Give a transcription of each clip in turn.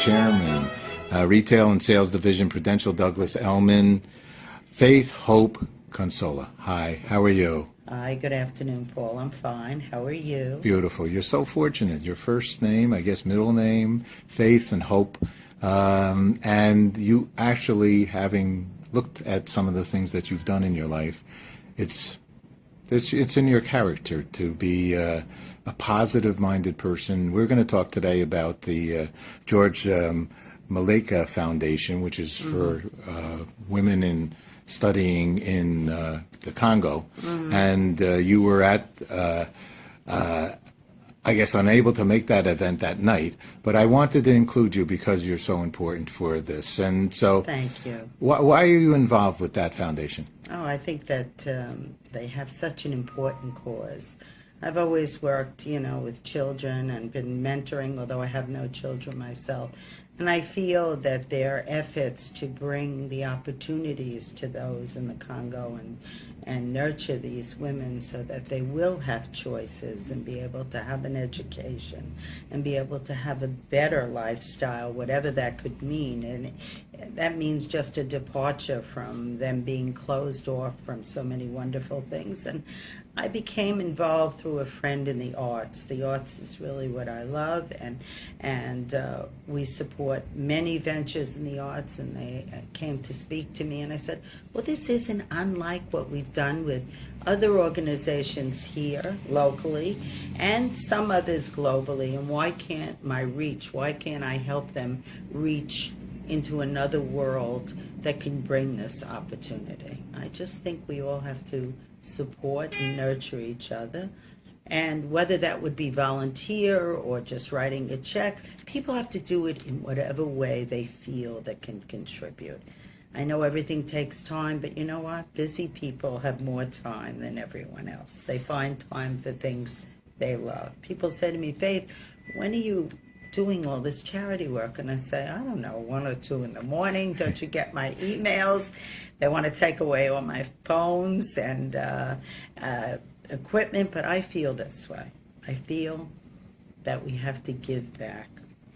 Chairman, Retail and Sales Division, Prudential Douglas Elliman, Faith Hope Consolo. Hi, how are you? Hi, good afternoon, Paul. I'm fine. How are you? Beautiful. You're so fortunate. Your first name, I guess middle name, Faith and Hope. And you actually, having looked at some of the things that you've done in your life, it's in your character to be a positive-minded person. We're going to talk today about the Georges Malaika Foundation, which is for women in studying in the Congo. And you were at, I guess, unable to make that event that night, but I wanted to include you because you're so important for this. And so, thank you. Why are you involved with that foundation? Oh, I think that they have such an important cause. I've always worked, with children and been mentoring, although I have no children myself. And I feel that their efforts to bring the opportunities to those in the Congo and nurture these women so that they will have choices and be able to have an education and be able to have a better lifestyle, whatever that could mean. And that means just a departure from them being closed off from so many wonderful things. And I became involved through a friend in the arts. The arts is really what I love, and we support many ventures in the arts, and they came to speak to me, and I said, well, this isn't unlike what we've done with other organizations here locally and some others globally, and why can't I help them reach into another world that can bring this opportunity? I just think we all have to support and nurture each other. And whether that would be volunteer or just writing a check, people have to do it in whatever way they feel that can contribute. I know everything takes time, but you know what? Busy people have more time than everyone else. They find time for things they love. People say to me, Faith, when are you doing all this charity work? And I say, I don't know, 1 or 2 in the morning. Don't you get my emails? They want to take away all my phones and equipment, but I feel this way. I feel that we have to give back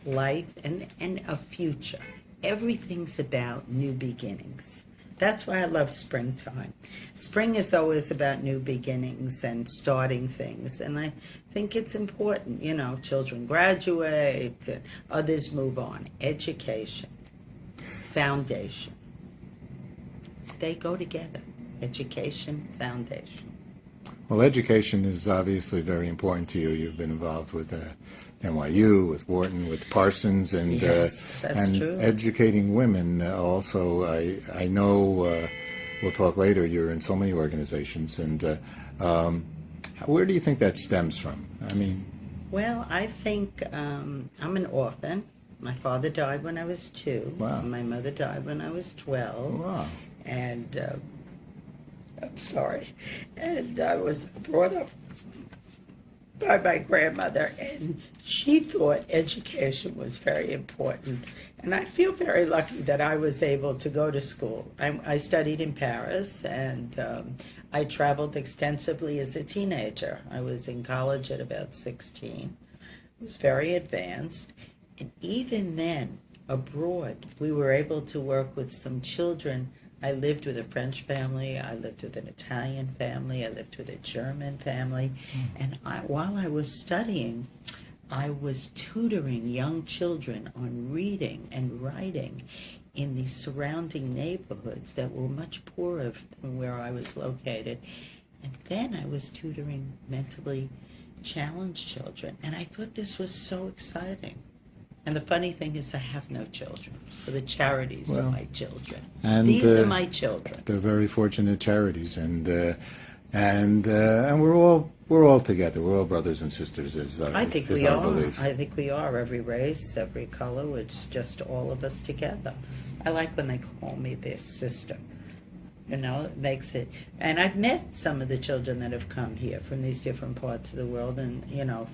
life and a future. Everything's about new beginnings. That's why I love springtime. Spring is always about new beginnings and starting things, and I think it's important. Children graduate, others move on. Education, foundation. They go together. Education, foundation. Well, education is obviously very important to you. You've been involved with NYU, with Wharton, with Parsons, and yes, that's true. Educating women. Also, I know we'll talk later. You're in so many organizations, and where do you think that stems from? Well, I think I'm an orphan. My father died when I was 2. Wow. My mother died when I was 12. Wow. And I'm sorry. And I was brought up by my grandmother, and she thought education was very important. And I feel very lucky that I was able to go to school. I studied in Paris, and I traveled extensively as a teenager. I was in college at about 16. I was very advanced. And even then, abroad, we were able to work with some children. I lived with a French family, I lived with an Italian family, I lived with a German family, and while I was studying, I was tutoring young children on reading and writing in the surrounding neighborhoods that were much poorer than where I was located. And then I was tutoring mentally challenged children, and I thought this was so exciting. And the funny thing is I have no children, so the charities are my children. And these are my children. They're very fortunate charities, and we're all together. We're all brothers and sisters. I think we are. Belief. I think we are. Every race, every color. It's just all of us together. I like when they call me their sister. It makes it. And I've met some of the children that have come here from these different parts of the world, and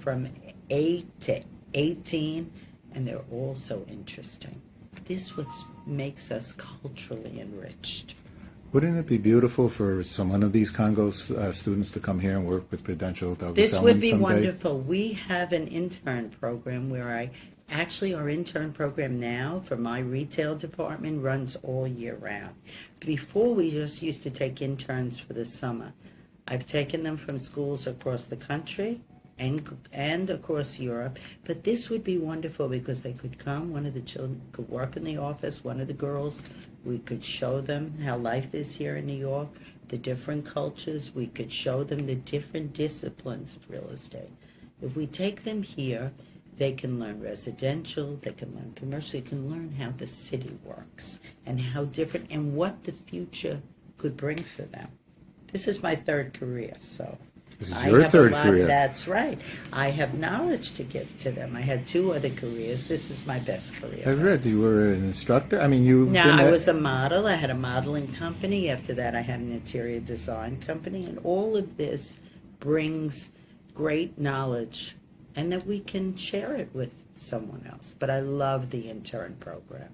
from 8 to 18. And they're all so interesting. This is what makes us culturally enriched. Wouldn't it be beautiful for some one of these Congo students to come here and work with Prudential Douglas This Elliman would be someday? wonderful. We have an intern program where I Actually, our intern program now for my retail department runs all year round. Before, we just used to take interns for the summer. I've taken them from schools across the country and across Europe, but this would be wonderful because they could come, one of the children could work in the office, one of the girls, we could show them how life is here in New York, the different cultures, we could show them the different disciplines of real estate. If we take them here, they can learn residential, they can learn commercial, they can learn how the city works and how different and what the future could bring for them. This is my third career, so this is your third career. That's right. I have knowledge to give to them. I had 2 other careers. This is my best career. I read you were an instructor. I mean, you. No, I was a model. I had a modeling company. After that, I had an interior design company, and all of this brings great knowledge, and that we can share it with someone else. But I love the intern program.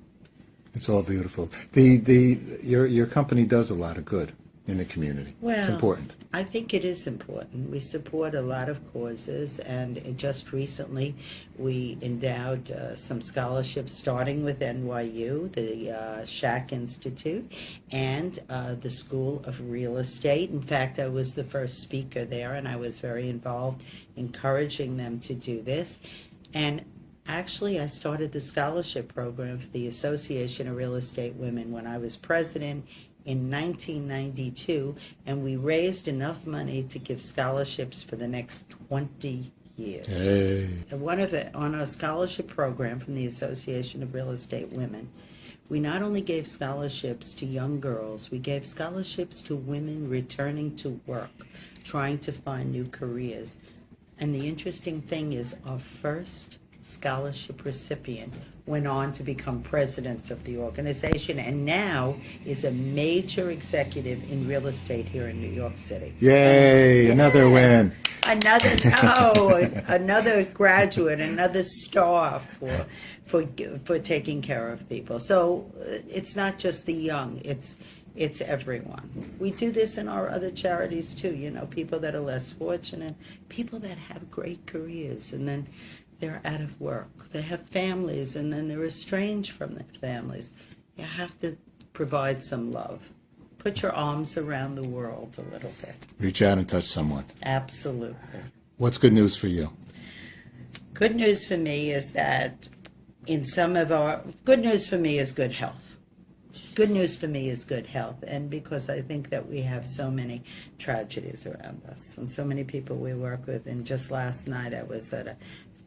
It's all beautiful. Your company does a lot of good in the community. Well, it's important. I think it is important. We support a lot of causes, and just recently we endowed some scholarships, starting with NYU, the Shack Institute, and the School of Real Estate. In fact, I was the first speaker there, and I was very involved encouraging them to do this. And actually, I started the scholarship program for the Association of Real Estate Women when I was president in 1992, and we raised enough money to give scholarships for the next 20 years. Hey. And on our scholarship program from the Association of Real Estate Women, we not only gave scholarships to young girls, we gave scholarships to women returning to work, trying to find new careers. And the interesting thing is, our first scholarship recipient went on to become president of the organization and now is a major executive in real estate here in New York City. Yay, another win. Another graduate, another star for taking care of people. So it's not just the young, it's everyone. We do this in our other charities too, people that are less fortunate, people that have great careers, and then they're out of work. They have families, and then they're estranged from their families. You have to provide some love. Put your arms around the world a little bit. Reach out and touch someone. Absolutely. What's good news for you? Good news for me is that good news for me is good health. Good news for me is good health, and because I think that we have so many tragedies around us and so many people we work with. And just last night I was at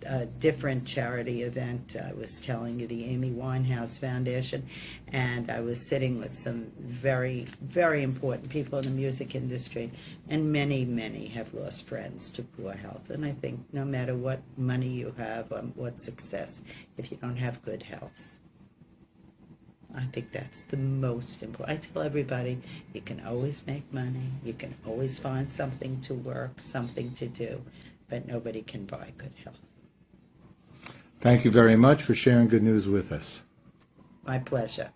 a different charity event. I was telling you, the Amy Winehouse Foundation, and I was sitting with some very, very important people in the music industry, and many, many have lost friends to poor health. And I think no matter what money you have, what success, if you don't have good health, I think that's the most important. I tell everybody, you can always make money, you can always find something to work, something to do, but nobody can buy good health. Thank you very much for sharing good news with us. My pleasure.